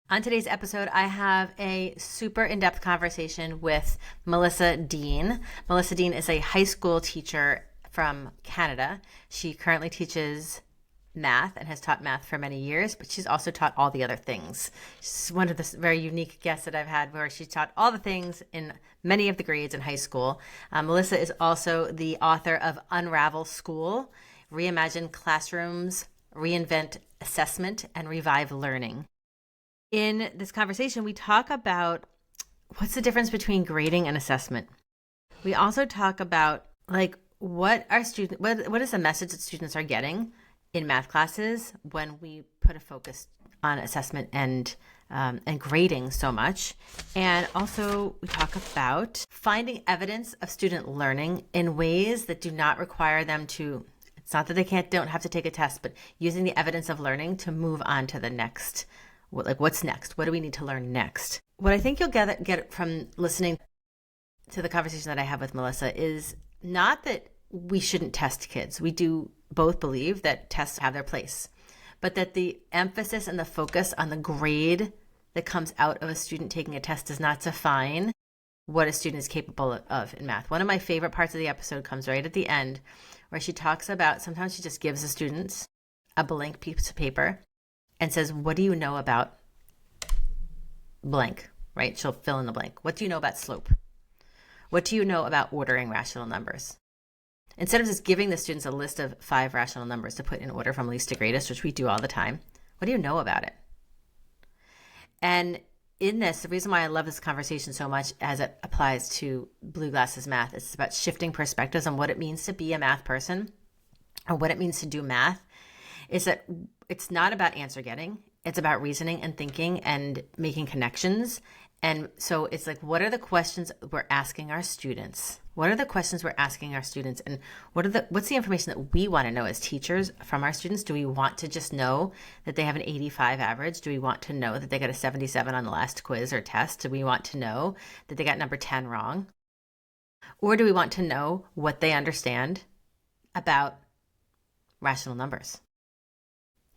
On today's episode, I have a super in-depth conversation with Melissa Dean. Melissa Dean is a high school teacher from Canada. She currently teaches math and has taught math for many years, but she's also taught all the other things. She's one of the very unique guests that I've had where she's taught all the things in many of the grades in high school. Melissa is also the author of Unravel School, Reimagine Classrooms, Reinvent Assessment, and Revive Learning. In this conversation, we talk about what's the difference between grading and assessment. We also talk about what is the message that students are getting in math classes when we put a focus on assessment and grading so much. And also we talk about finding evidence of student learning in ways that do not require them to, it's not that they don't have to take a test, but using the evidence of learning to move on to the next. What's next? What do we need to learn next? What I think you'll get from listening to the conversation that I have with Melissa is not that we shouldn't test kids. We do both believe that tests have their place, but that the emphasis and the focus on the grade that comes out of a student taking a test does not define what a student is capable of in math. One of my favorite parts of the episode comes right at the end, where she talks about sometimes she just gives the students a blank piece of paper and says, what do you know about blank, right? She'll fill in the blank. What do you know about slope? What do you know about ordering rational numbers? Instead of just giving the students a list of 5 rational numbers to put in order from least to greatest, which we do all the time, what do you know about it? And in this, the reason why I love this conversation so much as it applies to Blue Glasses math is about shifting perspectives on what it means to be a math person or what it means to do math, is that it's not about answer getting. It's about reasoning and thinking and making connections. And so it's like, what are the questions we're asking our students? What are the questions we're asking our students? And what's the information that we want to know as teachers from our students? Do we want to just know that they have an 85 average? Do we want to know that they got a 77 on the last quiz or test? Do we want to know that they got number 10 wrong? Or do we want to know what they understand about rational numbers?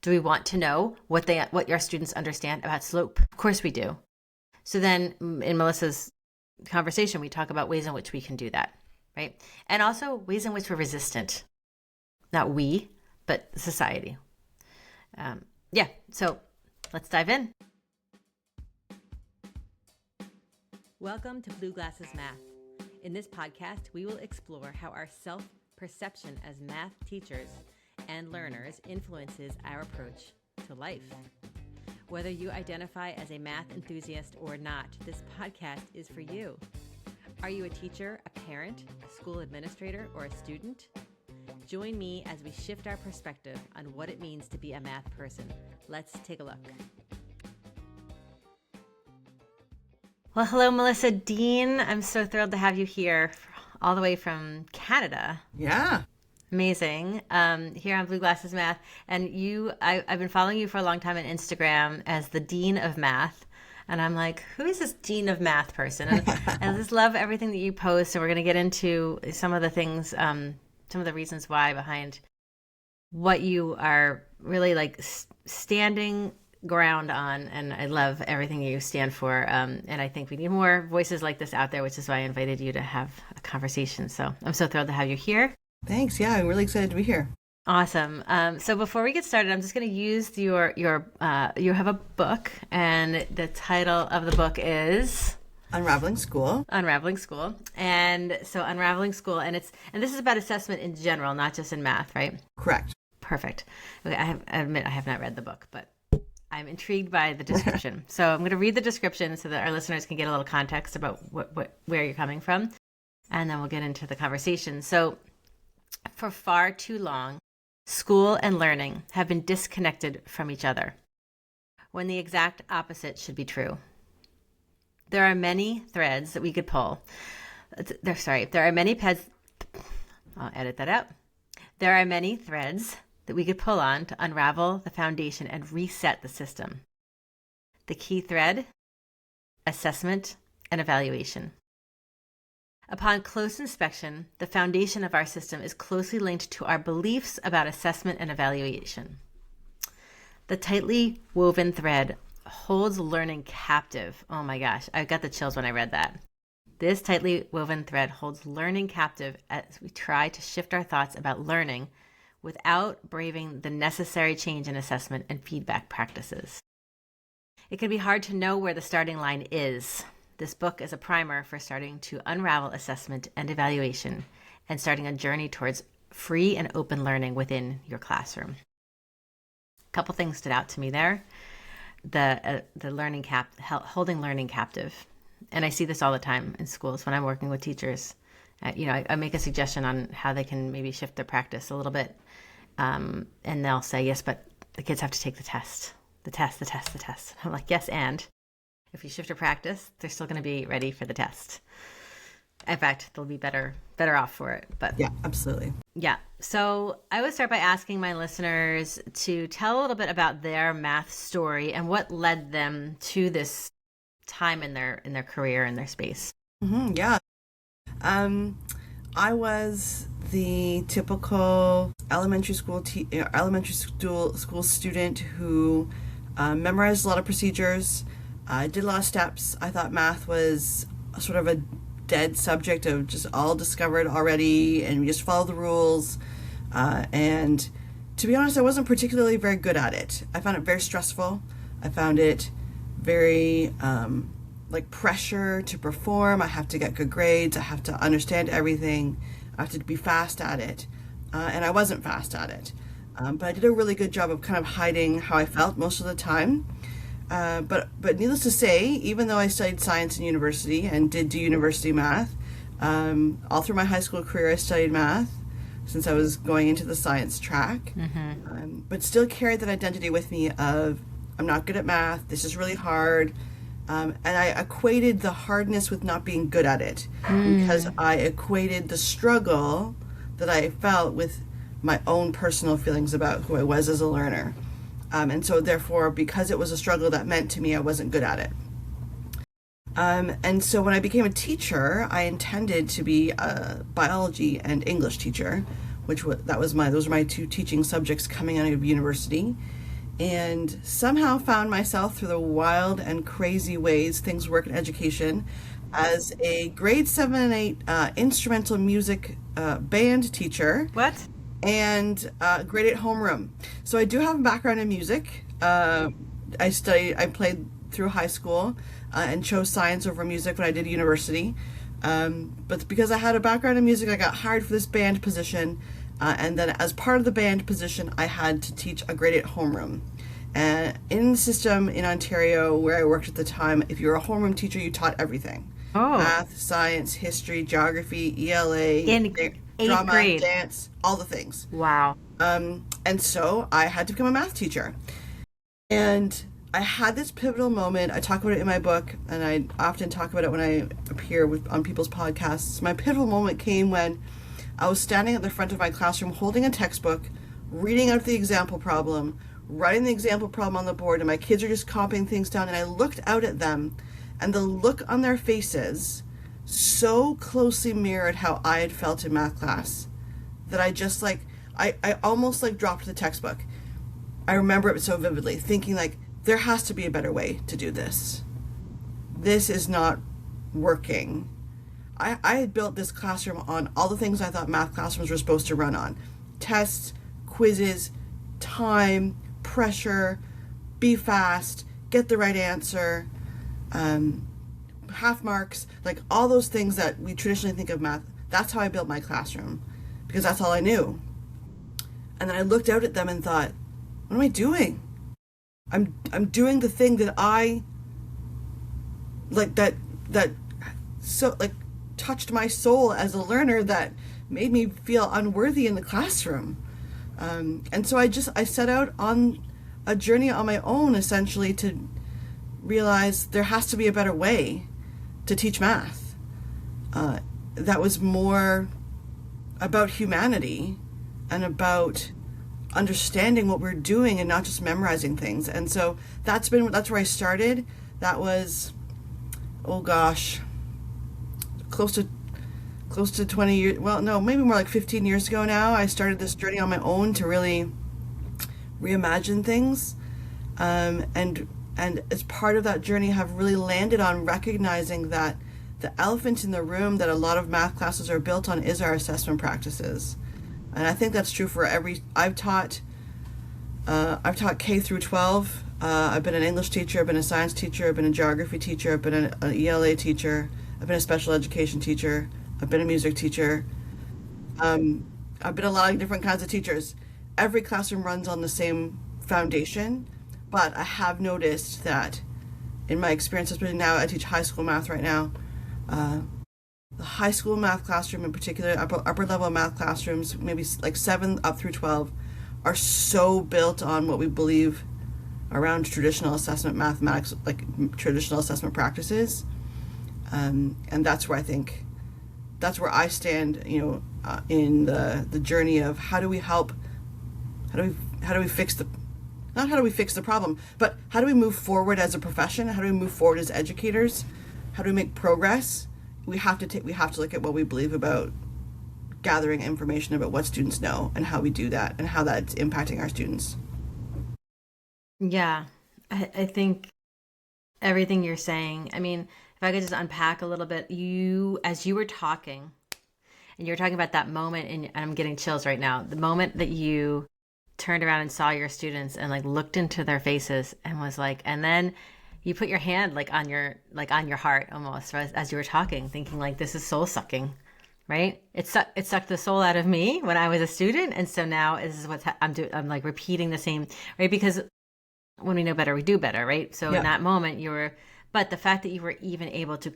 Do we want to know what your students understand about slope? Of course we do. So then in Melissa's conversation, we talk about ways in which we can do that, right? And also ways in which we're resistant. Not we, but society. So let's dive in. Welcome to Blue Glasses Math. In this podcast, we will explore how our self-perception as math teachers and learners influences our approach to life. Whether you identify as a math enthusiast or not, this podcast is for you. Are you a teacher, a parent, a school administrator, or a student? Join me as we shift our perspective on what it means to be a math person. Let's take a look. Well, hello, Melissa Dean. I'm so thrilled to have you here all the way from Canada. Yeah. Amazing. Here on Blue Glasses Math. And I've been following you for a long time on Instagram as the Dean of Math. And I'm like, who is this Dean of Math person? And I just love everything that you post. And we're going to get into some of the things, some of the reasons why behind what you are really standing ground on. And I love everything you stand for. And I think we need more voices like this out there, which is why I invited you to have a conversation. So I'm so thrilled to have you here. Thanks. Yeah, I'm really excited to be here. Awesome. So before we get started, I'm just going to use you have a book, and the title of the book is Unraveling School. Unraveling School. And so Unraveling School, and this is about assessment in general, not just in math, right? Correct. Perfect. Okay, I admit I have not read the book, but I'm intrigued by the description. So I'm going to read the description so that our listeners can get a little context about where you're coming from, and then we'll get into the conversation. So for far too long, school and learning have been disconnected from each other, when the exact opposite should be true. There are many threads that we could pull. There are many I'll edit that out. There are many threads that we could pull on to unravel the foundation and reset the system. The key thread: assessment and evaluation. Upon close inspection, the foundation of our system is closely linked to our beliefs about assessment and evaluation. The tightly woven thread holds learning captive. Oh my gosh, I got the chills when I read that. This tightly woven thread holds learning captive as we try to shift our thoughts about learning without braving the necessary change in assessment and feedback practices. It can be hard to know where the starting line is. This book is a primer for starting to unravel assessment and evaluation and starting a journey towards free and open learning within your classroom. A couple things stood out to me there. The holding learning captive. And I see this all the time in schools when I'm working with teachers. I make a suggestion on how they can maybe shift their practice a little bit. And they'll say, yes, but the kids have to take the test. The test. I'm like, yes, and if you shift your practice, they're still going to be ready for the test. In fact, they'll be better off for it. But yeah, absolutely. Yeah. So I would start by asking my listeners to tell a little bit about their math story and what led them to this time in their career and their space. Mm-hmm, yeah. I was the typical elementary school student who memorized a lot of procedures, did a lot of steps. I thought math was sort of a dead subject of just all discovered already, and we just follow the rules. And to be honest, I wasn't particularly very good at it. I found it very stressful. I found it very like pressure to perform. I have to get good grades. I have to understand everything. I have to be fast at it. And I wasn't fast at it. But I did a really good job of kind of hiding how I felt most of the time. But needless to say, even though I studied science in university and did do university math, all through my high school career I studied math since I was going into the science track, but still carried that identity with me of I'm not good at math, this is really hard, and I equated the hardness with not being good at it because I equated the struggle that I felt with my own personal feelings about who I was as a learner. And so therefore, because it was a struggle that meant to me, I wasn't good at it. And so when I became a teacher, I intended to be a biology and English teacher, those were my two teaching subjects coming out of university, and somehow found myself through the wild and crazy ways things work in education as a grade 7 and 8 instrumental music band teacher. What? And grade 8 homeroom. So I do have a background in music. I played through high school and chose science over music when I did university. But because I had a background in music, I got hired for this band position. And then as part of the band position, I had to teach a grade 8 homeroom. And in the system in Ontario where I worked at the time, if you were a homeroom teacher, you taught everything. Oh. Math, science, history, geography, ELA, drama, grade. dance, all the things. Wow. And so I had to become a math teacher. And I had this pivotal moment. I talk about it in my book, and I often talk about it when I appear on people's podcasts. My pivotal moment came when I was standing at the front of my classroom holding a textbook, reading out the example problem, writing the example problem on the board, and my kids are just copying things down, and I looked out at them, and the look on their faces so closely mirrored how I had felt in math class that I just I almost dropped the textbook. I remember it so vividly, thinking there has to be a better way to do this. This is not working. I had built this classroom on all the things I thought math classrooms were supposed to run on. Tests, quizzes, time, pressure, be fast, get the right answer, half marks, all those things that we traditionally think of math. That's how I built my classroom because that's all I knew. And then I looked out at them and thought, what am I doing? I'm doing the thing that I touched my soul as a learner that made me feel unworthy in the classroom. And so I set out on a journey on my own, essentially, to realize there has to be a better way to teach math. That was more about humanity and about understanding what we're doing and not just memorizing things. And so that's where I started. That was, oh gosh, close to 20 years, well, no, maybe more like 15 years ago now. I started this journey on my own to really reimagine things, and And as part of that journey, have really landed on recognizing that the elephant in the room that a lot of math classes are built on is our assessment practices. And I think that's true for every. I've taught K through 12. I've been an English teacher. I've been a science teacher. I've been a geography teacher. I've been an ELA teacher. I've been a special education teacher. I've been a music teacher. I've been a lot of different kinds of teachers. Every classroom runs on the same foundation, but I have noticed that in my experience, especially now I teach high school math right now, the high school math classroom in particular, upper level math classrooms, maybe like 7 up through 12, are so built on what we believe around traditional assessment mathematics, like traditional assessment practices. And that's where I stand, in the journey of how do we fix the, not how do we fix the problem, but how do we move forward as a profession? How do we move forward as educators? How do we make progress? We have to look at what we believe about gathering information about what students know and how we do that and how that's impacting our students. Yeah, I think everything you're saying, I mean, if I could just unpack a little bit, as you were talking, and you were talking about that moment, and I'm getting chills right now, the moment that you turned around and saw your students and like looked into their faces and was like, and then you put your hand on your heart almost as you were talking, thinking like, this is soul sucking, right? It sucked the soul out of me when I was a student. And so now this is what I'm doing. I'm like repeating the same, right? Because when we know better, we do better, right? So in that moment but the fact that you were even able to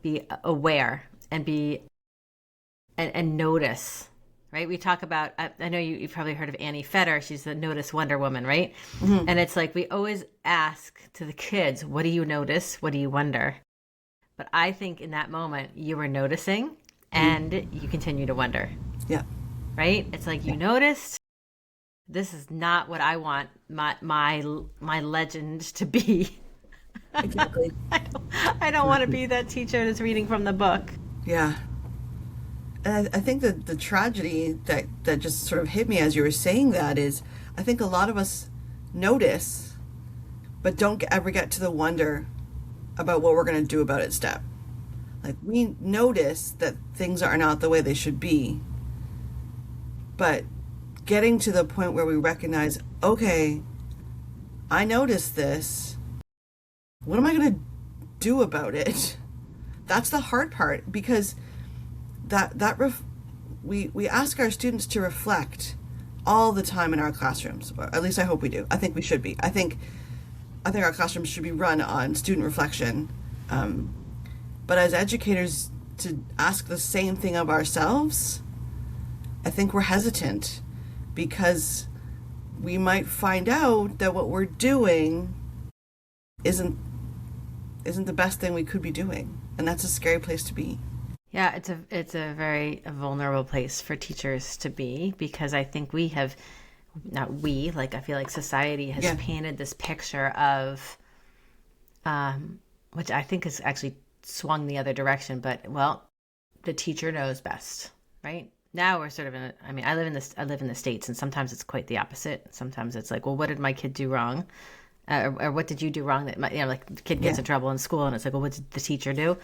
be aware and and notice, right? We talk about, I know you've probably heard of Annie Feder. She's the Notice Wonder Woman, right? Mm-hmm. And it's like, we always ask to the kids, what do you notice? What do you wonder? But I think in that moment you were noticing and you continue to wonder. Yeah. Right? It's like you noticed, this is not what I want my legend to be. Exactly. I don't want to be that teacher that's reading from the book. Yeah. And I think that the tragedy that just sort of hit me as you were saying that is, I think a lot of us notice, but don't ever get to the wonder about what we're going to do about it step. Like, we notice that things are not the way they should be, but getting to the point where we recognize, okay, I noticed this. What am I going to do about it? That's the hard part, because we ask our students to reflect all the time in our classrooms, or at least I hope we do. I think we should be. I think our classrooms should be run on student reflection. But as educators, to ask the same thing of ourselves, I think we're hesitant, because we might find out that what we're doing isn't the best thing we could be doing, and that's a scary place to be. Yeah, it's a very vulnerable place for teachers to be, because I think I feel like society has painted this picture of, which I think has actually swung the other direction, but the teacher knows best, right? Now we're sort of I live in the States, and sometimes it's quite the opposite. Sometimes it's like, well, what did my kid do wrong? Or what did you do wrong that like the kid gets in trouble in school, and it's like, well, what did the teacher do?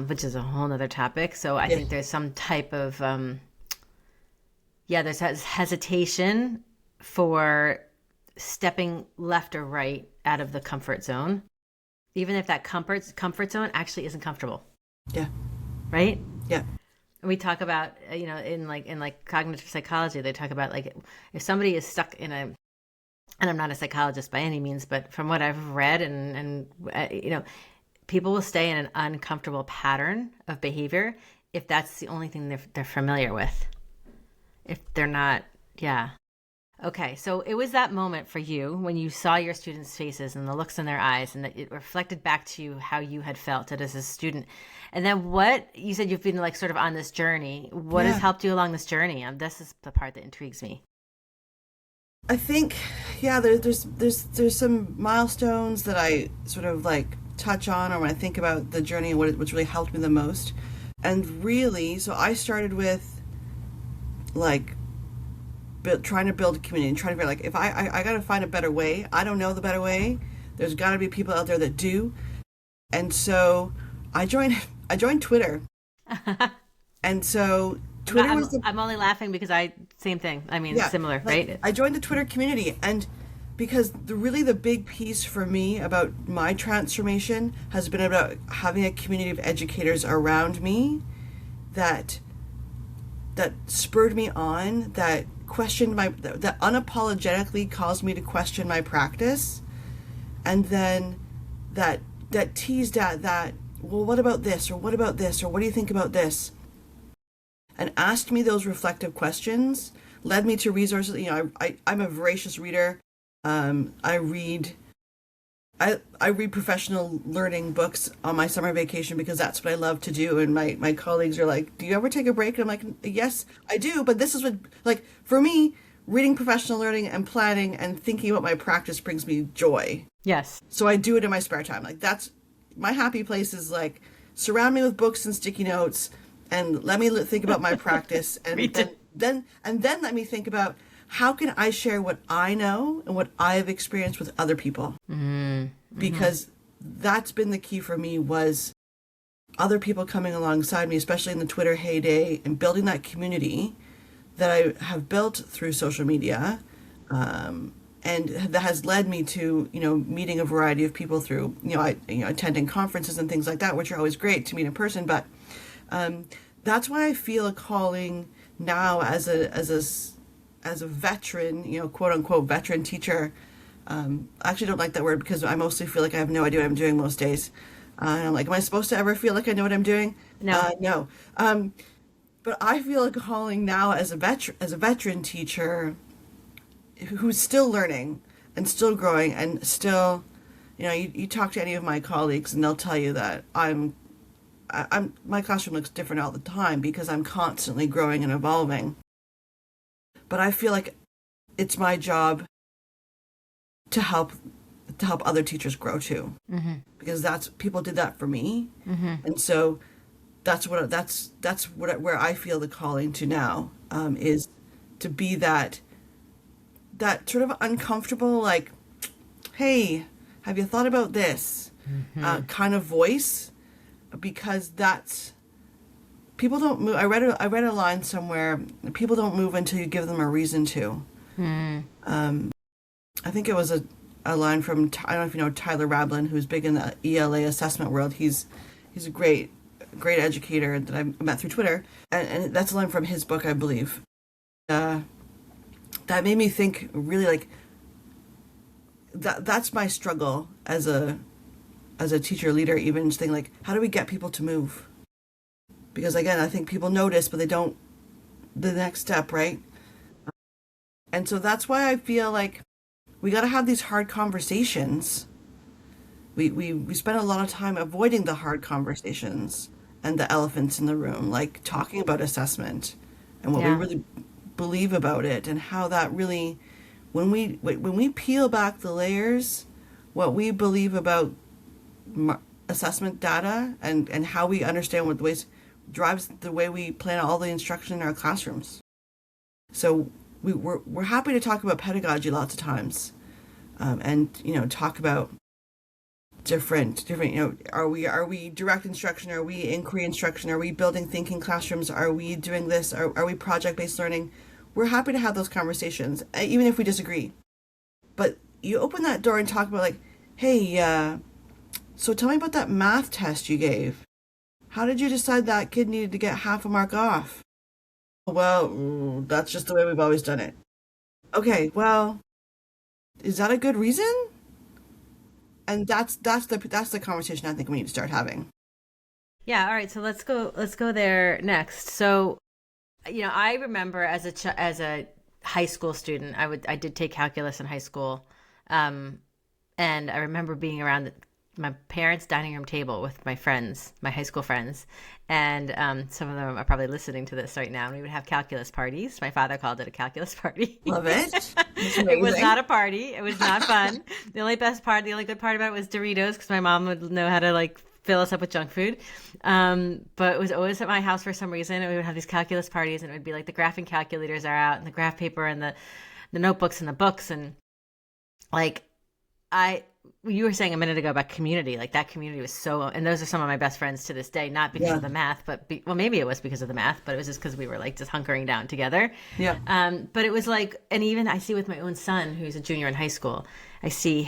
Which is a whole nother topic. So I think there's some type of there's hesitation for stepping left or right out of the comfort zone, even if that comfort zone actually isn't comfortable. Yeah. Right? Yeah. And we talk about, in cognitive psychology, they talk about like if somebody is stuck in and I'm not a psychologist by any means, but from what I've read and people will stay in an uncomfortable pattern of behavior if that's the only thing they're familiar with. If they're not, Okay, so it was that moment for you when you saw your students' faces and the looks in their eyes, and that it reflected back to you how you had felt it as a student. And then what you said, you've been like sort of on this journey. What has helped you along this journey? This is the part that intrigues me. I think, there's some milestones that I sort of like touch on, or when I think about the journey and what's really helped me the most. And really, so I started with like trying to build a community and trying to figure like, if I got to find a better way. I don't know the better way. There's got to be people out there that do. And so I joined Twitter. And so Twitter was I'm only laughing because same thing. I mean, yeah, similar, like, right? I joined the Twitter community, and because the big piece for me about my transformation has been about having a community of educators around me that spurred me on, that questioned that unapologetically caused me to question my practice, and then that teased at that, well, what about this, or what about this, or what do you think about this, and asked me those reflective questions, led me to resources. I'm a voracious reader. I read professional learning books on my summer vacation because that's what I love to do. And my colleagues are like, do you ever take a break? And I'm like, yes, I do. But this is what, like, for me, reading professional learning and planning and thinking about my practice brings me joy. Yes. So I do it in my spare time. Like, that's my happy place, is like, surround me with books and sticky notes and let me think about my practice. And then let me think about, how can I share what I know and what I've experienced with other people? Mm-hmm. Because that's been the key for me, was other people coming alongside me, especially in the Twitter heyday, and building that community that I have built through social media, and that has led me to, meeting a variety of people through, attending conferences and things like that, which are always great to meet in person. But that's why I feel a calling now as a veteran, quote unquote veteran teacher. I actually don't like that word because I mostly feel like I have no idea what I'm doing most days. And I'm like, am I supposed to ever feel like I know what I'm doing? No. No. But I feel a calling now as a veteran teacher who's still learning and still growing and still, you talk to any of my colleagues and they'll tell you that my classroom looks different all the time because I'm constantly growing and evolving. But I feel like it's my job to help other teachers grow too, because people did that for me, and so that's where I feel the calling to now, is to be that sort of uncomfortable, like, hey, have you thought about this, kind of voice, because that's. People don't move. I read a line somewhere. People don't move until you give them a reason to. I think it was a line from, I don't know if you know Tyler Rablin, who's big in the ELA assessment world. He's a great educator that I met through Twitter, and that's a line from his book, I believe. That made me think, really, like, that's my struggle as a teacher leader, even just thinking, like, how do we get people to move? Because, again, I think people notice, but they don't, the next step, right? And so that's why I feel like we got to have these hard conversations. We spend a lot of time avoiding the hard conversations and the elephants in the room, like talking about assessment and what we really believe about it, and how that really, when we peel back the layers, what we believe about assessment data and how we understand what the ways drives the way we plan all the instruction in our classrooms. So we're happy to talk about pedagogy lots of times, and talk about different are we direct instruction, are we inquiry instruction, are we building thinking classrooms, are we doing this, are we project-based learning? We're happy to have those conversations, even if we disagree. But you open that door and talk about, like, hey, so tell me about that math test you gave. How did you decide that kid needed to get half a mark off? Well, that's just the way we've always done it. Okay, well, is that a good reason? And that's the conversation I think we need to start having. Yeah. All right. So let's go there next. So, I remember as a high school student, I did take calculus in high school, and I remember being around my parents' dining room table with my friends, my high school friends, and some of them are probably listening to this right now. And we would have calculus parties. My father called it a calculus party. Love it. It was not a party. It was not fun. The only good part about it was Doritos, because my mom would know how to, like, fill us up with junk food. But it was always at my house for some reason. And we would have these calculus parties, and it would be like the graphing calculators are out, and the graph paper, and the notebooks and the books, and, like, you were saying a minute ago about community, like that community was so, and those are some of my best friends to this day, not because of the math, but well, maybe it was because of the math, but it was just because we were like just hunkering down together. Yeah. But it was like, and even I see with my own son, who's a junior in high school, I see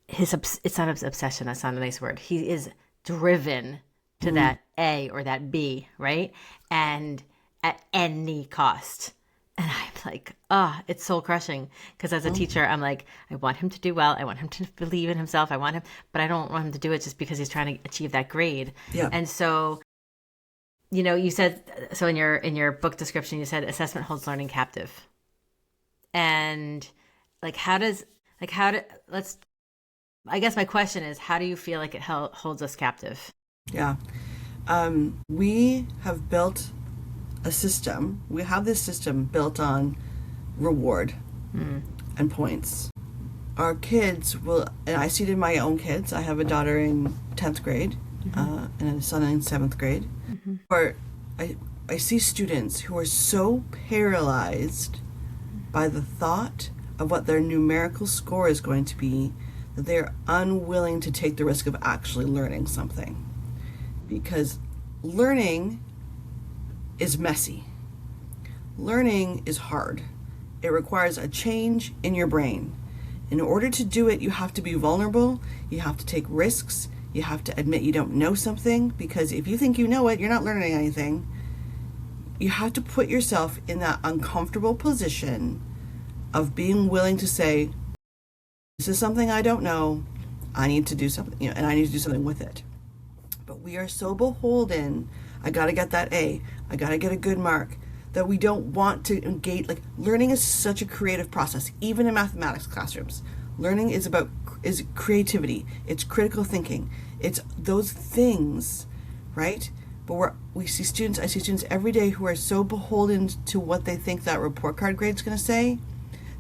it's not obsession. That's not a nice word. He is driven to that A or that B, right? And at any cost. And I'm like, it's soul crushing. Because as a teacher, I'm like, I want him to do well. I want him to believe in himself. But I don't want him to do it just because he's trying to achieve that grade. Yeah. And so, you said, so in your book description, you said assessment holds learning captive. And I guess my question is, how do you feel like it holds us captive? Yeah. We have built a system. We have this system built on reward and points. Our kids will, and I see it in my own kids. I have a daughter in 10th grade and a son in 7th grade. Where I see students who are so paralyzed by the thought of what their numerical score is going to be that they're unwilling to take the risk of actually learning something. Because learning is messy. Learning is hard. It requires a change in your brain. In order to do it, you have to be vulnerable, you have to take risks, you have to admit you don't know something, because if you think you know it, you're not learning anything. You have to put yourself in that uncomfortable position of being willing to say, this is something I don't know, I need to do something, and I need to do something with it. But we are so beholden, I gotta get that A, I gotta get a good mark, that we don't want to engage. Like, learning is such a creative process, even in mathematics classrooms. Learning is creativity, it's critical thinking, it's those things, right? But I see students every day who are so beholden to what they think that report card grade is gonna say,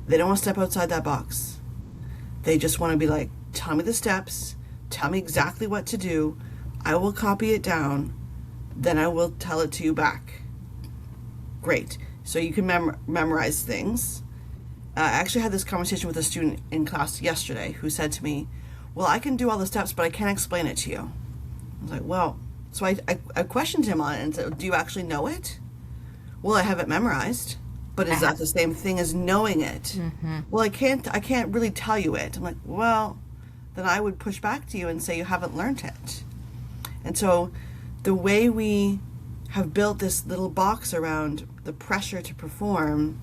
they don't want to step outside that box. They just want to be like, tell me the steps, tell me exactly what to do, I will copy it down, then I will tell it to you back. Great. So you can memorize things. I actually had this conversation with a student in class yesterday who said to me, well, I can do all the steps, but I can't explain it to you. I was like, well, so I questioned him on it and said, do you actually know it? Well, I have it memorized, but is that the same thing as knowing it? Well, I can't really tell you it. I'm like, well, then I would push back to you and say you haven't learned it. And so the way we have built this little box around the pressure to perform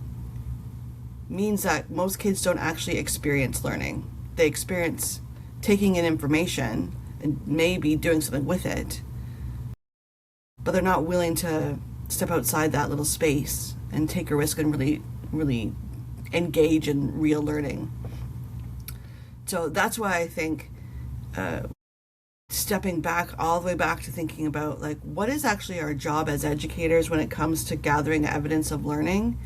means that most kids don't actually experience learning. They experience taking in information and maybe doing something with it, but they're not willing to step outside that little space and take a risk and really engage in real learning. So that's why I think stepping back all the way back to thinking about, like, what is actually our job as educators when it comes to gathering evidence of learning.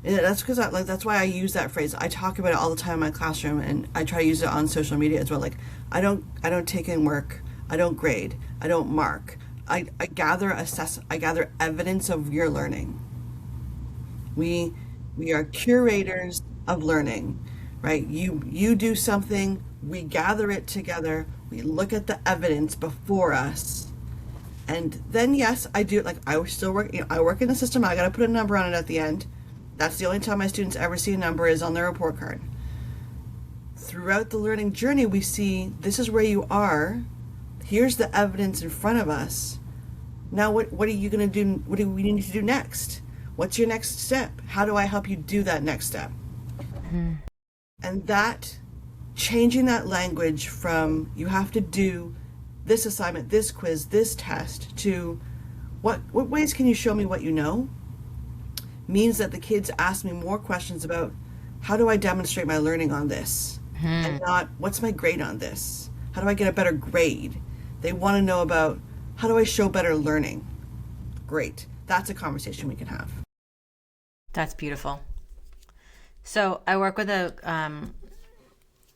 And that's because that's why I use that phrase. I talk about it all the time in my classroom, and I try to use it on social media as well. Like, I don't take in work, I don't grade, I don't mark. I gather evidence of your learning. We are curators of learning, right? You do something, we gather it together, we look at the evidence before us, and then yes, I do. Like, I still work. I work in the system. I got to put a number on it at the end. That's the only time my students ever see a number is on their report card. Throughout the learning journey, we see this is where you are. Here's the evidence in front of us. Now, what are you going to do? What do we need to do next? What's your next step? How do I help you do that next step? And that, changing that language from you have to do this assignment, this quiz, this test, to what ways can you show me what you know, means that the kids ask me more questions about how do I demonstrate my learning on this, and not what's my grade on this? How do I get a better grade? They want to know about how do I show better learning? Great. That's a conversation we can have. That's beautiful. So I work with a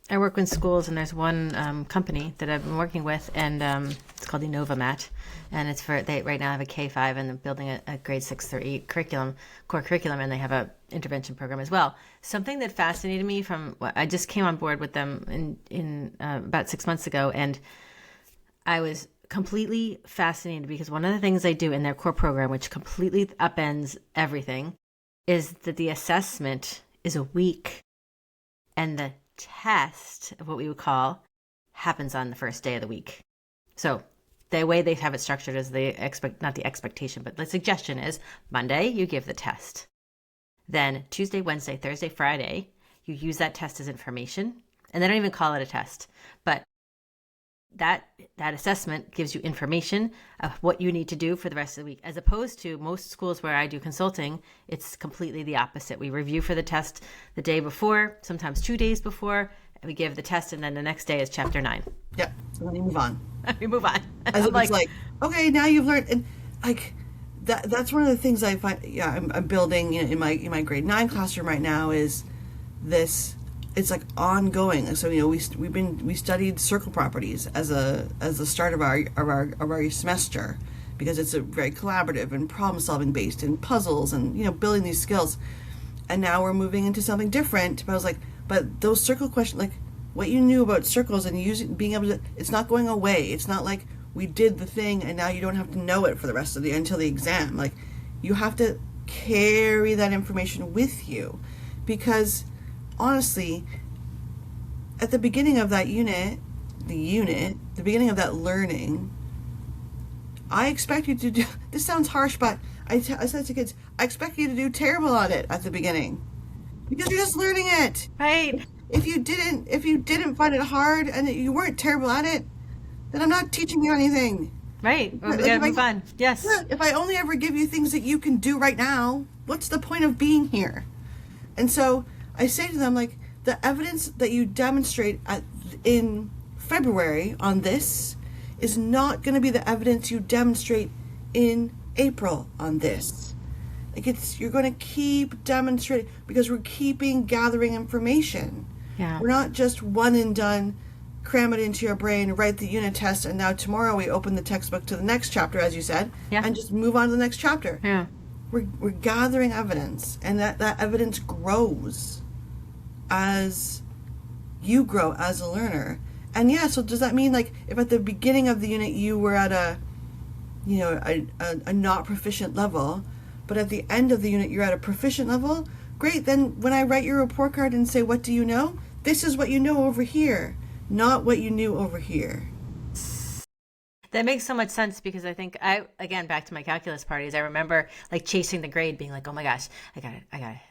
I work with schools, and there's one company that I've been working with, and it's called Innovamat, and it's for they right now have a K-5, and they're building a grade 6 through 8 core curriculum, and they have a intervention program as well. Something that fascinated me from I just came on board with them in about 6 months ago, and I was completely fascinated because one of the things they do in their core program, which completely upends everything, is that the assessment is a week, and the test of what we would call happens on the first day of the week. So the way they have it structured is not the expectation, but the suggestion is Monday, you give the test. Then Tuesday, Wednesday, Thursday, Friday, you use that test as information. And they don't even call it a test, but that assessment gives you information of what you need to do for the rest of the week, as opposed to most schools where I do consulting. It's completely the opposite. We review for the test the day before, sometimes 2 days before, and we give the test, and then the next day is chapter 9. Yeah, so then you move on. We move on. As it was like, okay, now you've learned, and like that's one of the things I find. Yeah, I'm building in my grade 9 classroom right now is this. It's like ongoing. So we studied circle properties as the start of our semester, because it's a very collaborative and problem solving based and puzzles and building these skills. And now we're moving into something different. But I was like, but those circle questions, like what you knew about circles and being able to, it's not going away. It's not like we did the thing and now you don't have to know it for the rest of until the exam. Like you have to carry that information with you, because honestly, at the beginning of that the beginning of that learning, I expect you to do, this sounds harsh, but I said to kids, I expect you to do terrible on it at the beginning, because you're just learning it. Right. If you didn't find it hard and you weren't terrible at it, then I'm not teaching you anything. Right. We gotta move on. Yes. If I only ever give you things that you can do right now, what's the point of being here? And so I say to them, like, the evidence that you demonstrate in February on this is not going to be the evidence you demonstrate in April on this. Like, you're going to keep demonstrating, because we're gathering information. Yeah. We're not just one and done, cram it into your brain, write the unit test, and now tomorrow we open the textbook to the next chapter, as you said, and just move on to the next chapter. Yeah. We're gathering evidence, and that evidence grows as you grow as a learner. And yeah, so does that mean, like, if at the beginning of the unit you were at a not proficient level, but at the end of the unit you're at a proficient level, great, then when I write your report card and say, what do you know? This is what you know over here, not what you knew over here. That makes so much sense, because I think again, back to my calculus parties, I remember like chasing the grade, being like, oh my gosh, I got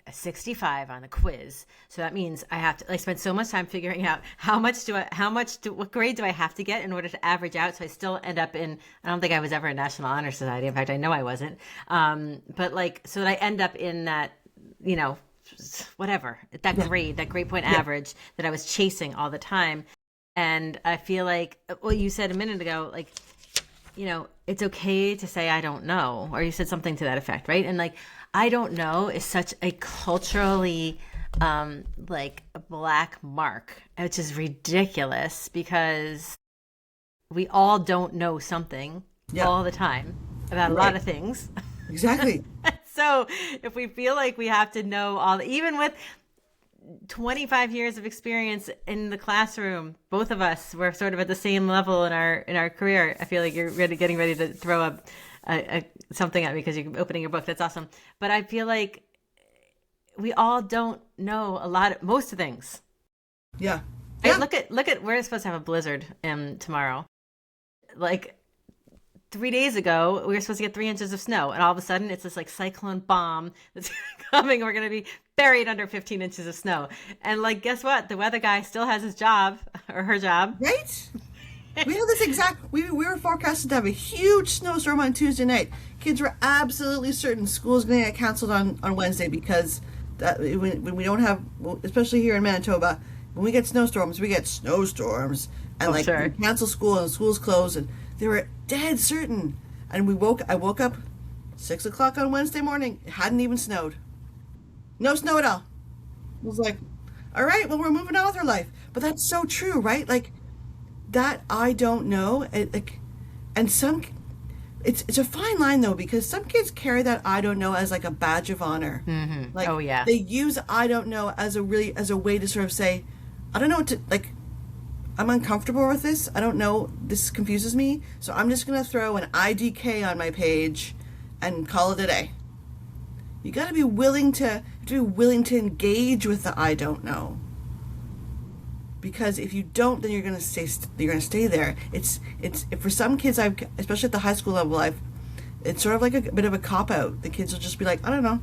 a 65 on the quiz. So that means I have to, I spend so much time figuring out what grade do I have to get in order to average out. So I still end up in, I don't think I was ever in National Honor Society. In fact, I know I wasn't. But like, so that I end up in that, whatever, that grade point average that I was chasing all the time. And I feel like, well, you said a minute ago, like, it's okay to say, I don't know, or you said something to that effect, right? And like, I don't know is such a culturally, like a black mark, which is ridiculous, because we all don't know something all the time about a lot of things. Exactly. So if we feel like we have to know even with 25 years of experience in the classroom, both of us were sort of at the same level in our career. I feel like you're getting ready to throw up something at me because you're opening your book. That's awesome. But I feel like we all don't know most of things. Yeah. Look at we're supposed to have a blizzard tomorrow. Like 3 days ago, we were supposed to get 3 inches of snow, and all of a sudden it's this like cyclone bomb that's coming. We're going to be buried under 15 inches of snow. And like, guess what? The weather guy still has his job, or her job. Right? We had this we were forecasted to have a huge snowstorm on Tuesday night. Kids were absolutely certain school's going to get canceled on Wednesday, because when we don't have, especially here in Manitoba, when we get snowstorms, we get snowstorms. And we cancel school and school's closed, and they were dead certain. And I woke up 6 o'clock on Wednesday morning. It hadn't even snowed. No snow at all. I was like, all right, well, we're moving on with our life. But that's so true, right? Like that I don't know. Like, and some, it's a fine line though, because some kids carry that I don't know as like a badge of honor. Like Oh yeah. they use I don't know as a way to sort of say, I don't know what to like. I'm uncomfortable with this. I don't know. This confuses me. So I'm just gonna throw an IDK on my page and call it a day. You got to be willing to engage with the I don't know. Because if you don't, then you're gonna stay there. It's for some kids, especially at the high school level, it's sort of like a bit of a cop out. The kids will just be like, I don't know.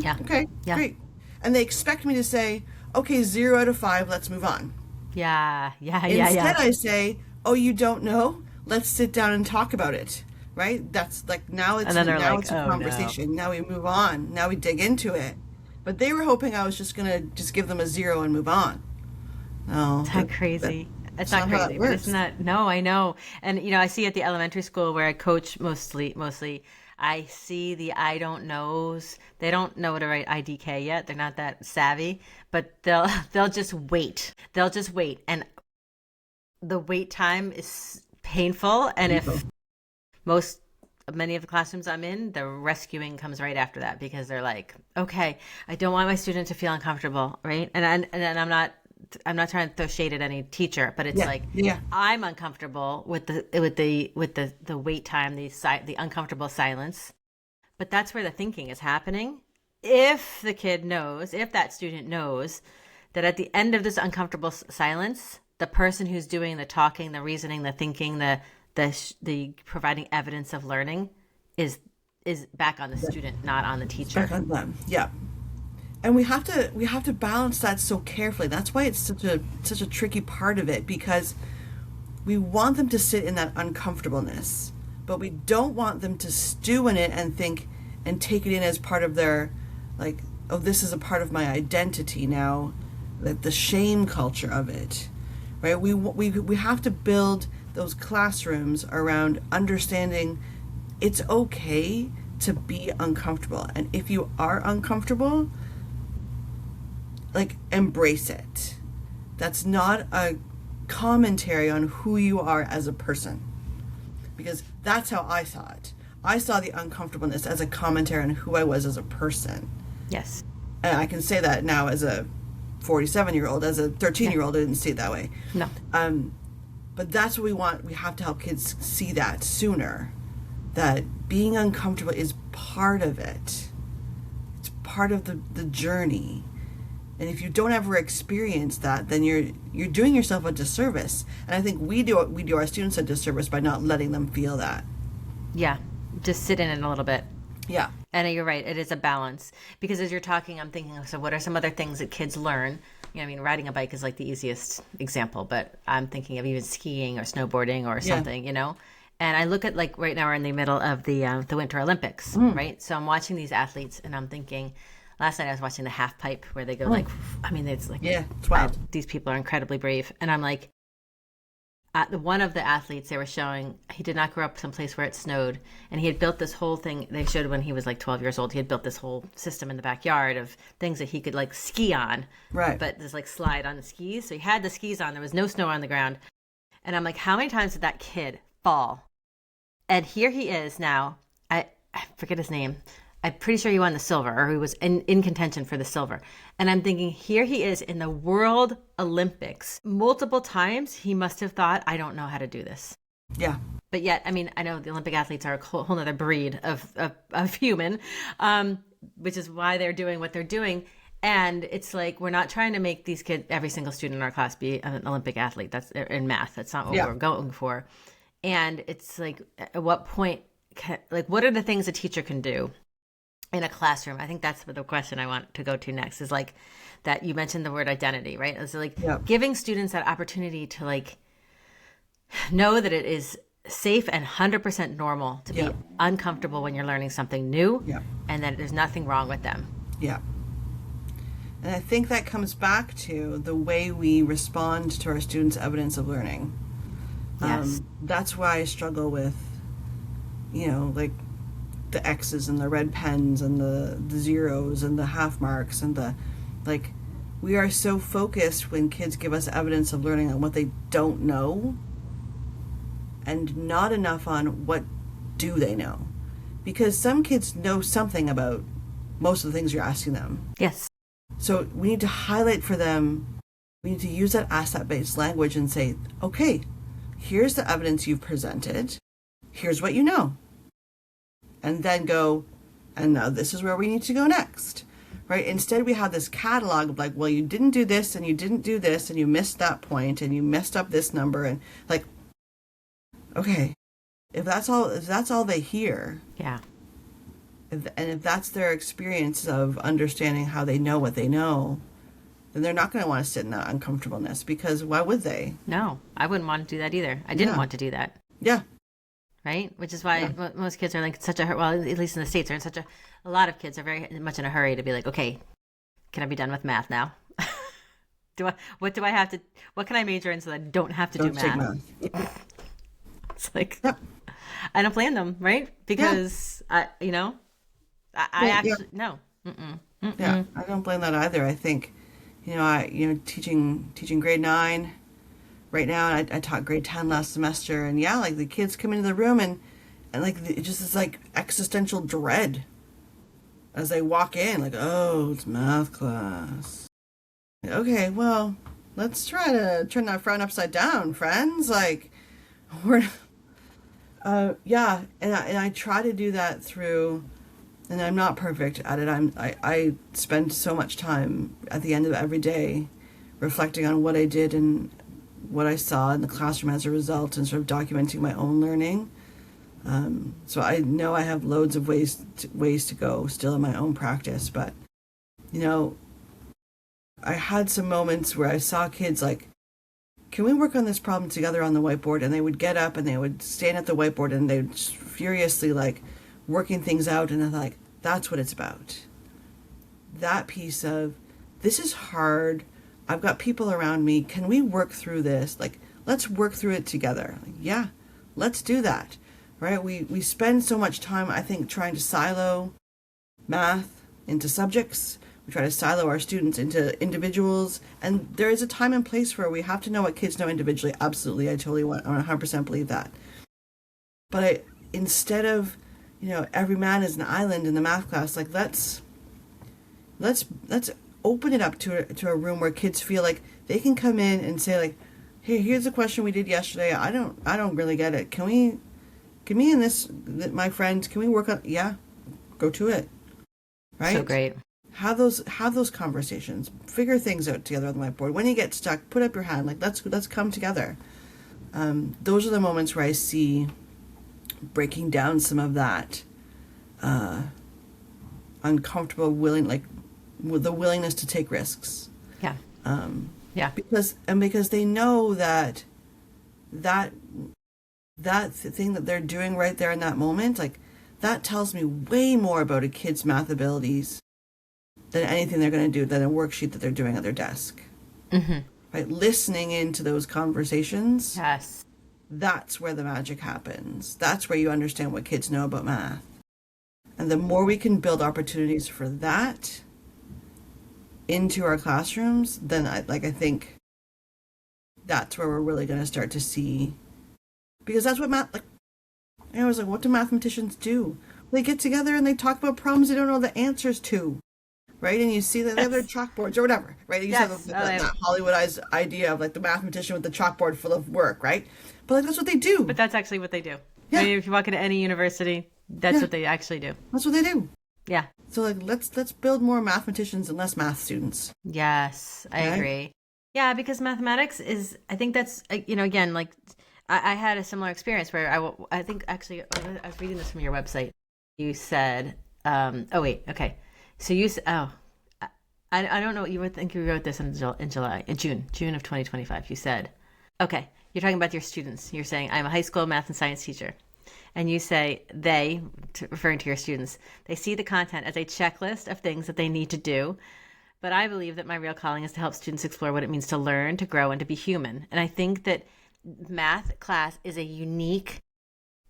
Yeah. Okay, Yeah. great, and they expect me to say, okay, 0 out of 5, let's move on. Yeah. Yeah. Instead, I say, oh, you don't know? Let's sit down and talk about it. Right? That's like And then they're like, it's a oh no. conversation. Now we move on. Now we dig into it. But they were hoping I was just gonna just give them a 0 and move on. No, It's not crazy. It's not not how crazy, it but works. it's not. No, I know. And I see at the elementary school where I coach mostly, I see the I don't knows. They don't know what to write IDK yet. They're not that savvy, but they'll just wait. They'll just wait, and the wait time is painful. And if many of the classrooms I'm in, the rescuing comes right after that because they're like, okay, I don't want my student to feel uncomfortable, right? And I'm not trying to throw shade at any teacher, but it's like I'm uncomfortable with the wait time, the uncomfortable silence. But that's where the thinking is happening. If that student knows that at the end of this uncomfortable silence, the person who's doing the talking, the reasoning, the thinking, the providing evidence of learning is back on the student, not on the teacher. Back on them. Yeah. And we have to balance that so carefully. That's why it's such a tricky part of it, because we want them to sit in that uncomfortableness, but we don't want them to stew in it and think and take it in as part of their, like, oh, this is a part of my identity now, like the shame culture of it, right? We have to build those classrooms around understanding it's okay to be uncomfortable, and if you are uncomfortable, like, embrace it. That's not a commentary on who you are as a person, because that's how I saw it. I saw the uncomfortableness as a commentary on who I was as a person. Yes. And I can say that now as a 47-year-old. As a 13-year-old, I didn't see it that way. No. But that's what we want. We have to help kids see that sooner, that being uncomfortable is part of it. It's part of the journey. And if you don't ever experience that, then you're doing yourself a disservice. And I think we do our students a disservice by not letting them feel that. Yeah. Just sit in it a little bit. Yeah. And you're right. It is a balance, because as you're talking, I'm thinking, so what are some other things that kids learn? I mean, riding a bike is like the easiest example, but I'm thinking of even skiing or snowboarding or something, And I look at, like, right now we're in the middle of the Winter Olympics, right? So I'm watching these athletes and I'm thinking, last night I was watching the half pipe where they go like, I mean, it's like, it's wild. These people are incredibly brave. And I'm like, one of the athletes they were showing, he did not grow up someplace where it snowed, and he had built this whole thing. They showed when he was like 12 years old, he had built this whole system in the backyard of things that he could like ski on, right? But just like slide on the skis. So he had the skis on. There was no snow on the ground, and I'm like, how many times did that kid fall? And here he is now. I forget his name. I'm pretty sure he won the silver, or he was in contention for the silver. And I'm thinking, here he is in the World Olympics. Multiple times he must have thought, I don't know how to do this. Yeah. But yet, I mean, I know the Olympic athletes are a whole other breed of human, which is why they're doing what they're doing. And it's like, we're not trying to make these kids, every single student in our class, be an Olympic athlete. That's in math. That's not what we're going for. And it's like, at what point, what are the things a teacher can do in a classroom? I think that's the question I want to go to next, is like that you mentioned the word identity, right? It's like giving students that opportunity to like know that it is safe and 100% normal to be uncomfortable when you're learning something new, and that there's nothing wrong with them. Yeah. And I think that comes back to the way we respond to our students' evidence of learning. Yes. That's why I struggle with, like the X's and the red pens and the zeros and the half marks and the, like, we are so focused when kids give us evidence of learning on what they don't know and not enough on what do they know. Because some kids know something about most of the things you're asking them. Yes. So we need to highlight for them, we need to use that asset-based language and say, okay, here's the evidence you've presented. Here's what you know. And then go, and now this is where we need to go next. Right? Instead, we have this catalog of like, well, you didn't do this and you didn't do this and you missed that point and you messed up this number, and like, okay, if that's all they hear, yeah, if that's their experience of understanding how they know what they know, then they're not going to want to sit in that uncomfortableness, because why would they? No, I wouldn't want to do that either. I didn't want to do that. Yeah. Right? Which is why most kids are like in such a, well, at least in the States, are in such a lot of kids are very much in a hurry to be like, okay, can I be done with math now? What can I major in so that I don't have to do math? It's like, I don't blame them, right? Because, I actually, no. Yeah, I don't blame that either. I think, teaching grade 9 right now, and I taught grade 10 last semester, and like the kids come into the room and like it just is like existential dread as they walk in, like, oh, it's math class. Okay, well, let's try to turn that frown upside down, friends. Like, we're, and I try to do that through, and I'm not perfect at it. I spend so much time at the end of every day reflecting on what I did and what I saw in the classroom as a result, and sort of documenting my own learning. So I know I have loads of ways to go still in my own practice, but I had some moments where I saw kids like, can we work on this problem together on the whiteboard? And they would get up and they would stand at the whiteboard and they would furiously like working things out, and I'm like, that's what it's about. That piece of, this is hard, I've got people around me, can we work through this? Like, let's work through it together. Like, yeah, let's do that. Right? We spend so much time, I think, trying to silo math into subjects. We try to silo our students into individuals. And there is a time and place where we have to know what kids know individually. Absolutely. I 100% believe that. But instead of, every man is an island in the math class, like, let's open it up to a room where kids feel like they can come in and say, like, hey, here's a question we did yesterday. I don't really get it. Can me and my friends, can we work on, go to it. Right? So great. Have those conversations. Figure things out together on the whiteboard. When you get stuck, put up your hand. Like, let's come together. Those are the moments where I see breaking down some of that uncomfortable with the willingness to take risks. Yeah. Because they know that thing that they're doing right there in that moment, like, that tells me way more about a kid's math abilities than anything they're going to do, than a worksheet that they're doing at their desk. Mm-hmm. Right? Listening into those conversations. Yes. That's where the magic happens. That's where you understand what kids know about math. And the more we can build opportunities for that into our classrooms, then I think that's where we're really going to start to see. Because that's what I was like, what do mathematicians do? They get together and they talk about problems they don't know the answers to, right? And you see that they have their chalkboards or whatever, right? You have that Hollywoodized idea of like the mathematician with the chalkboard full of work, right? But like, that's what they do. But that's actually what they do. Yeah. I mean, if you walk into any university, that's what they actually do. That's what they do. Yeah. So like, let's build more mathematicians and less math students. Yes, I agree. Yeah, because mathematics is, I think that's, again, like, I had a similar experience where I think actually, I was reading this from your website. You said, So you said, I don't know what you would think. You wrote this in June of 2025. You said, okay, you're talking about your students. You're saying, I'm a high school math and science teacher. And you say, referring to your students, they see the content as a checklist of things that they need to do. But I believe that my real calling is to help students explore what it means to learn, to grow, and to be human. And I think that math class is a unique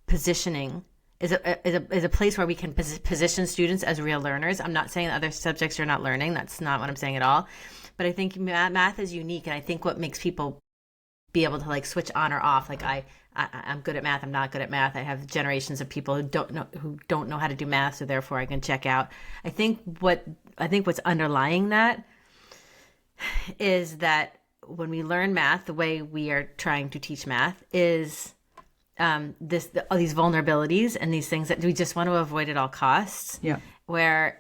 positioning, is a place where we can position students as real learners. I'm not saying that other subjects are not learning. That's not what I'm saying at all. but I think math is unique. And I think what makes people be able to like switch on or off, like I'm good at math, I'm not good at math. I have generations of people who don't know how to do math, so therefore I can check out. I think what's underlying that is that when we learn math, the way we are trying to teach math is all these vulnerabilities and these things that we just want to avoid at all costs. Yeah. Where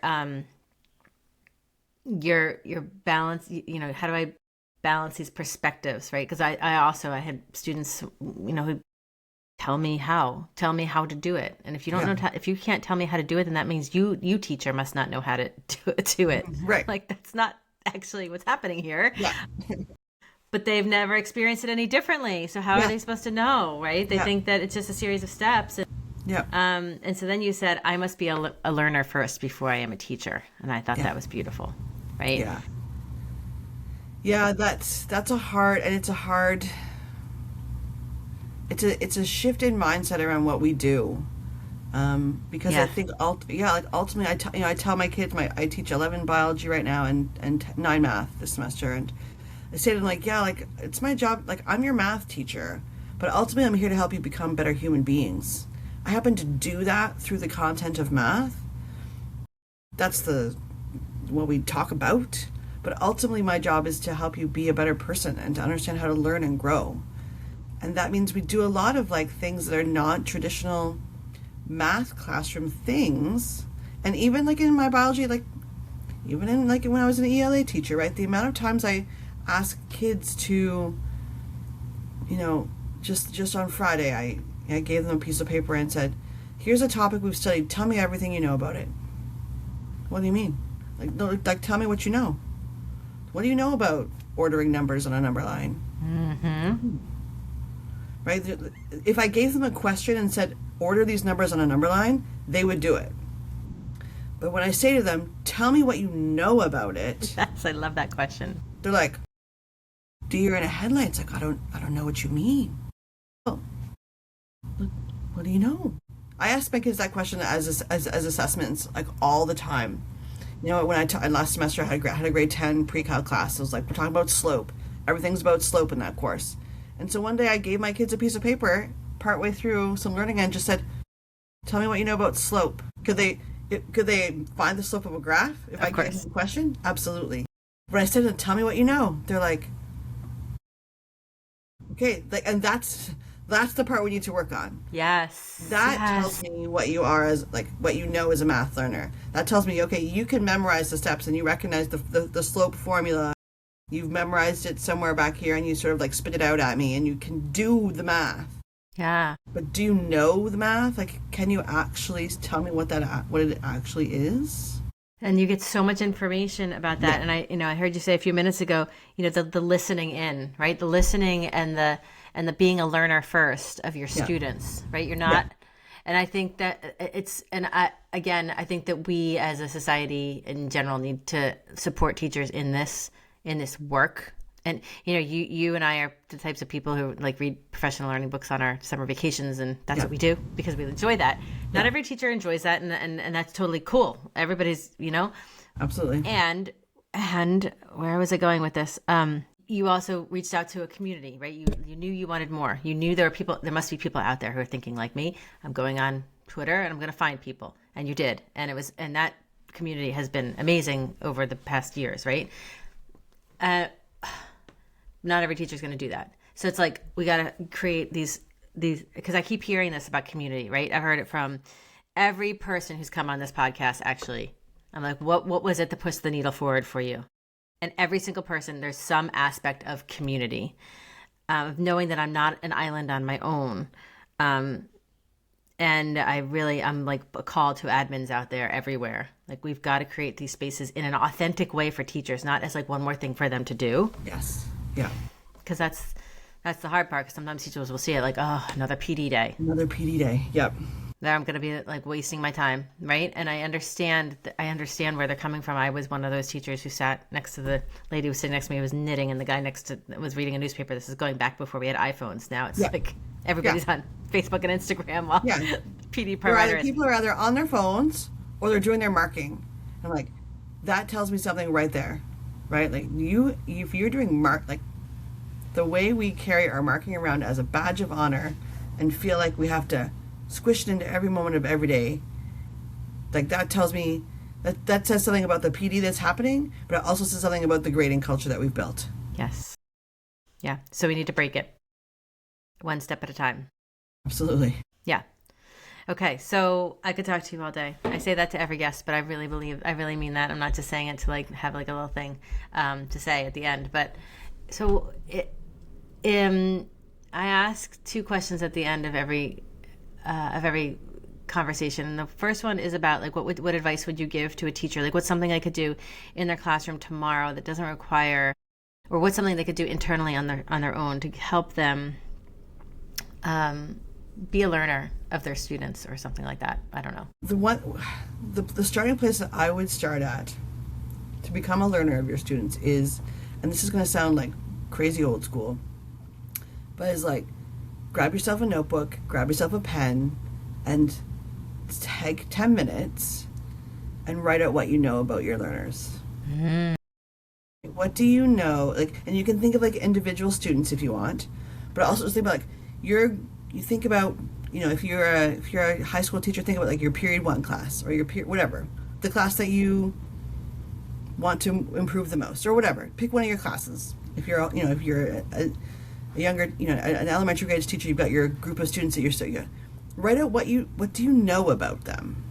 your balance, how do I balance these perspectives, right? Because I had students, who tell me how to do it, and if you don't know if you can't tell me how to do it, then that means you teacher must not know how to do it. Right. Like that's not actually what's happening here. Yeah. But they've never experienced it any differently, so how are they supposed to know, right? They think that it's just a series of steps. And so then you said, I must be a learner first before I am a teacher, and I thought that was beautiful, right? Yeah, that's a hard, and it's a shift in mindset around what we do, because I think ultimately I tell my kids, I teach 11 biology right now and 9 math this semester, and I say to them it's my job, I'm your math teacher, but ultimately I'm here to help you become better human beings. I happen to do that through the content of math. That's what we talk about. But ultimately my job is to help you be a better person and to understand how to learn and grow. And that means we do a lot of things that are non-traditional math classroom things. And even in my biology, even in when I was an ELA teacher, right? The amount of times I ask kids to, just on Friday, I gave them a piece of paper and said, here's a topic we've studied. Tell me everything you know about it. What do you mean? Tell me what you know. What do you know about ordering numbers on a number line? Mm-hmm. Right? If I gave them a question and said, order these numbers on a number line, they would do it. But when I say to them, tell me what you know about it. Yes, I love that question. They're like, deer in a headlights. I don't know what you mean. Oh, what do you know? I ask my kids that question as assessments all the time. When last semester I had a grade 10 pre-cal class. It was we're talking about slope. Everything's about slope in that course. And so one day I gave my kids a piece of paper partway through some learning and just said, tell me what you know about slope. Could they find the slope of a graph if I gave them a question? Absolutely. But I said to them, tell me what you know. They're like, okay. And that's the part we need to work on. Yes. That tells me what you are as what you know as a math learner. That tells me, okay, you can memorize the steps and you recognize the slope formula. You've memorized it somewhere back here and you sort of spit it out at me and you can do the math. Yeah. But do you know the math? Can you actually tell me what it actually is? And you get so much information about that. Yeah. And I heard you say a few minutes ago, the listening in, right? The listening and the being a learner first of your students, right? You're not, and I think that I think that we as a society in general need to support teachers in this work. And, you and I are the types of people who read professional learning books on our summer vacations, and that's what we do because we enjoy that. Not every teacher enjoys that, and that's totally cool. Everybody's, Absolutely. And where was I going with this? You also reached out to a community, right? You knew you wanted more. You knew there must be people out there who are thinking like me. I'm going on Twitter and I'm going to find people. And you did. And that community has been amazing over the past years, right? Not every teacher is going to do that. So it's we got to create these, because I keep hearing this about community, right? I've heard it from every person who's come on this podcast, actually. I'm like, what was it that pushed the needle forward for you? And every single person, there's some aspect of community, of knowing that I'm not an island on my own. And I'm like a call to admins out there everywhere. We've got to create these spaces in an authentic way for teachers, not as one more thing for them to do. Yes. Yeah. Because that's the hard part. Because sometimes teachers will see it another PD day. Another PD day. Yep. There I'm going to be wasting my time, right? And I understand where they're coming from. I was one of those teachers who sat next to the lady who was sitting next to me was knitting, and the guy next to was reading a newspaper. This is going back before we had iPhones. Now it's everybody's on Facebook and Instagram while PD provider. People are either on their phones or they're doing their marking. I'm like, that tells me something right there. right? Like if you're doing like the way we carry our marking around as a badge of honor and feel like we have to squish it into every moment of every day, like that tells me that says something about the PD that's happening, but it also says something about the grading culture that we've built. Yes. Yeah. So we need to break it one step at a time. Absolutely. Yeah. Okay. So I could talk to you all day. I say that to every guest, but I really mean that. I'm not just saying it to like have like a little thing to say at the end. But so I ask two questions at the end of every conversation. And the first one is about like what advice would you give to a teacher? Like what's something they could do in their classroom tomorrow that doesn't require, or what's something they could do internally on their own to help them be a learner of their students or something like that. I don't know. The starting place that I would start at to become a learner of your students is, and this is going to sound like crazy old school, but is like grab yourself a notebook, grab yourself a pen, and take 10 minutes and write out what you know about your learners. Mm. What do you know? Like, and you can think of like individual students if you want, but also just think about like you think about, you know, if you're a high school teacher, think about like your period 1 class or your whatever, the class that you want to improve the most or whatever. Pick one of your classes. If you're a younger, you know, an elementary grade teacher, you've got your group of students that you're studying. Write out what do you know about them,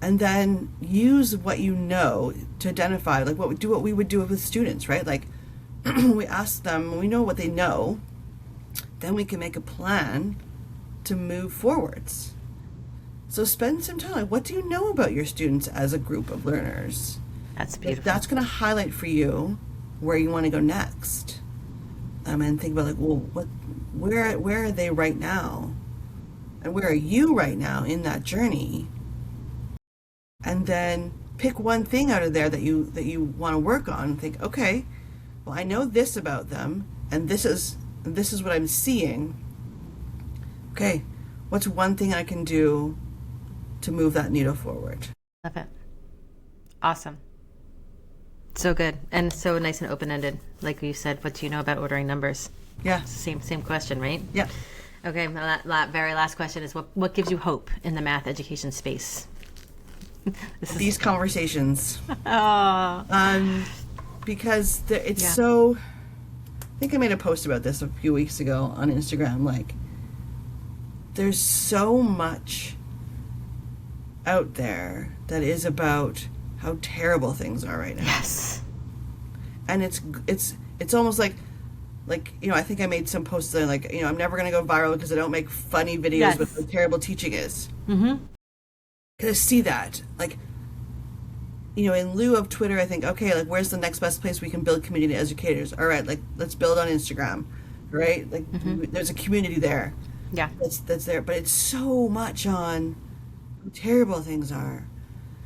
and then use what you know to identify like what we would do with students, right? Like we ask them, we know what they know, then we can make a plan to move forwards. So spend some time. Like, what do you know about your students as a group of learners? That's beautiful. That's going to highlight for you where you want to go next. And think about like, well, where are they right now? And where are you right now in that journey? And then pick one thing out of there that you want to work on and think, okay, well, I know this about them, and this is what I'm seeing. Okay, what's one thing I can do to move that needle forward? Love it. Awesome. So good. And so nice and open-ended. Like you said, what do you know about ordering numbers? Yeah. Same question, right? Yeah. Okay, my very last question is what gives you hope in the math education space? These conversations. Oh. Because it's so... I think I made a post about this a few weeks ago on Instagram. Like, there's so much out there that is about how terrible things are right now. Yes. And it's almost like, you know, I think I made some posts that like, you know, I'm never going to go viral because I don't make funny videos with how terrible teaching is. Mm-hmm. Because I see that. Like, you know, in lieu of Twitter, I think, okay, like, where's the next best place we can build community educators? All right, like, let's build on Instagram, right? Like, there's a community there. Yeah. That's there. But it's so much on how terrible things are.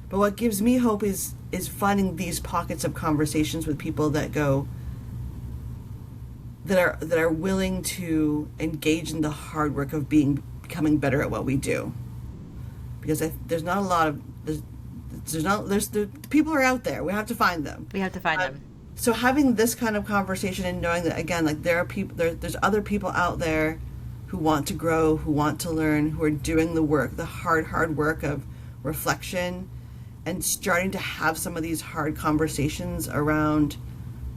But what gives me hope is finding these pockets of conversations with people that are willing to engage in the hard work of becoming better at what we do. Because there's not a lot of the people are out there. We have to find them. So having this kind of conversation and knowing that, again, like there are people, there's other people out there who want to grow, who want to learn, who are doing the work, the hard work of reflection, and starting to have some of these hard conversations around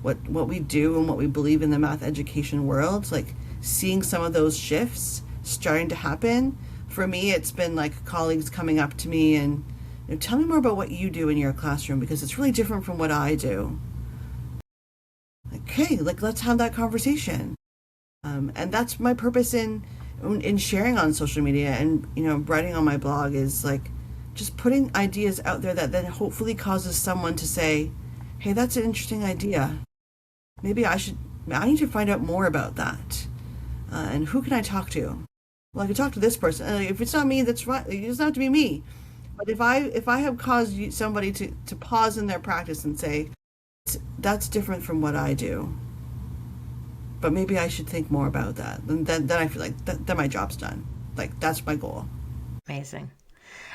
what we do and what we believe in the math education world. Like seeing some of those shifts starting to happen. For me, it's been like colleagues coming up to me and, you know, tell me more about what you do in your classroom because it's really different from what I do. Okay, like let's have that conversation. And that's my purpose in sharing on social media and, you know, writing on my blog is like just putting ideas out there that then hopefully causes someone to say, hey, that's an interesting idea. Maybe I need to find out more about that. And who can I talk to? Well, I can talk to this person. And if it's not me, that's right. It doesn't have to be me. But if I have caused somebody to pause in their practice and say, that's different from what I do, but maybe I should think more about that, then I feel like that my job's done. Like, that's my goal. Amazing.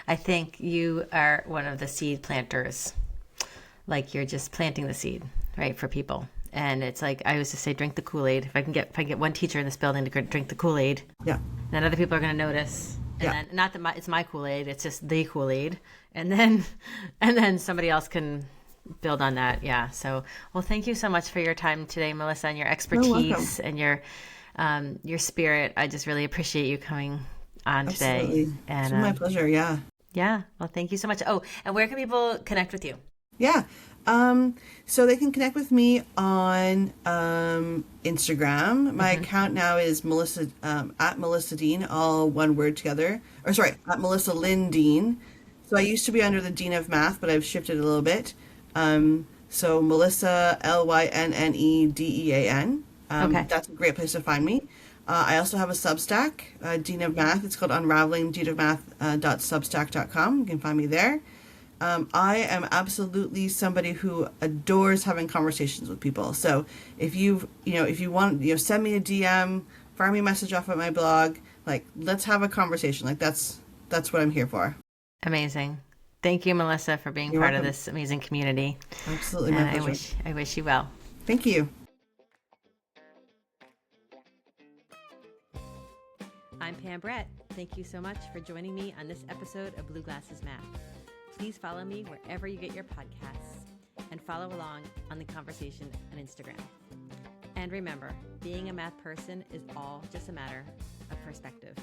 I think you are one of the seed planters like you're just planting the seed, right, for people. And it's like I used to say, drink the Kool-Aid. If I get one teacher in this building to drink the Kool-Aid, then other people are going to notice. And then, not that it's my Kool-Aid, it's just the Kool-Aid, and then somebody else can build on that. Yeah. So, well, thank you so much for your time today, Melissa, and your expertise and your spirit. I just really appreciate you coming on Absolutely. today. And it's my pleasure. Yeah. Yeah. Well, thank you so much. Oh, and where can people connect with you? Yeah. So they can connect with me on Instagram. My account now is Melissa at Melissa Dean, all one word together. Or sorry, at Melissa Lynn Dean. So I used to be under the Dean of Math, but I've shifted a little bit. So Melissa LYNNEDEAN. Okay. That's a great place to find me. I also have a Substack, Dean of Math. It's called Unraveling, deanofmath.substack.com. You can find me there. I am absolutely somebody who adores having conversations with people. So if you want, send me a DM, fire me a message off at my blog. Like, let's have a conversation. Like, that's what I'm here for. Amazing. Thank you, Melissa, for being part of this amazing community. Absolutely, my pleasure. I wish you well. Thank you. I'm Pam Brett. Thank you so much for joining me on this episode of Blue Glasses Math. Please follow me wherever you get your podcasts and follow along on the conversation on Instagram. And remember, being a math person is all just a matter of perspective.